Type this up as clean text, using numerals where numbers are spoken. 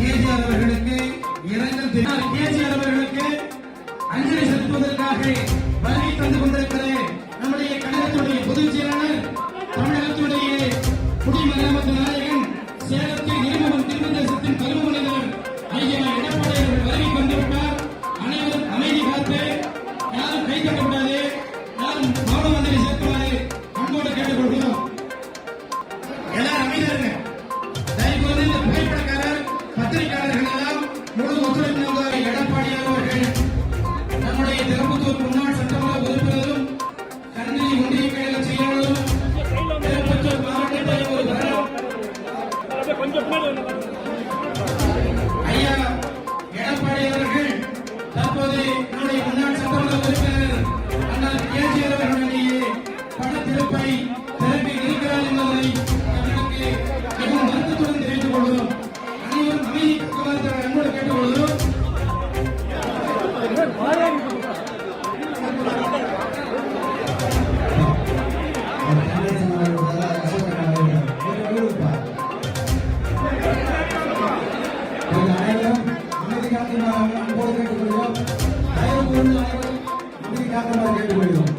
KGR அவர்களுக்கு இரங்கல் KGR அவர்களுக்கு அஞ்சலி செலுத்துவதற்காக வருகை தந்து கொண்டிருக்கிற நம்முடைய கழகத்துடைய பொதுச் செயலாளர், தமிழகத்துடைய குடிமராமத்து நாயகன், சேலத்தில் இருமவன் திரும்ப தேசத்தின் கருமனிதர் ஐயா எடப்பாடி அவர்கள் வருகை வந்துவிட்டார். அனைவரும் அமைதி காத்து, யாரும் கை தட்டக்கூடாது, யாரும் மௌன அஞ்சலி செலுத்துமாறு அன்போடு கேட்டுக்கொள்கிறோம். எல்லாரும் அமைதியாக தயவுகூர்ந்து இந்த புகைப்படக்காரர், பத்திரிகையாளர்கள் எல்லாம் முழு ஒத்துழைப்பு. எடப்பாடி அவர்கள் நம்முடைய திருப்பத்தூர் முன்னாள் சட்டமன்ற உறுப்பினரும், கண்ணி ஒன்றிய கழக செயலாளரும், திருப்பத்தூர் மாவட்டத்தை ஒரு ஐயா எடப்பாடி அவர்கள் தற்போது நம்முடைய முன்னாள் சட்டமன்ற உறுப்பினர் அண்ணல் கேஜிஆர் அவர்களுடைய படத்திருப்பை திறப்பி இருக்கிறார் என்பதை அவர்களுக்கு மிகவும் வருத்தத்துடன் தெரிவித்துக் கொள்கிறோம். அனைவரும் அமைதி காக்குமாறு அன்போடு கேட்டுக் கொள்கிறோம். அன்போடு கேட்டுக்கொள்கிறோம். அமைதி காக்குமாறு கேட்டுக்கொள்கிறோம்.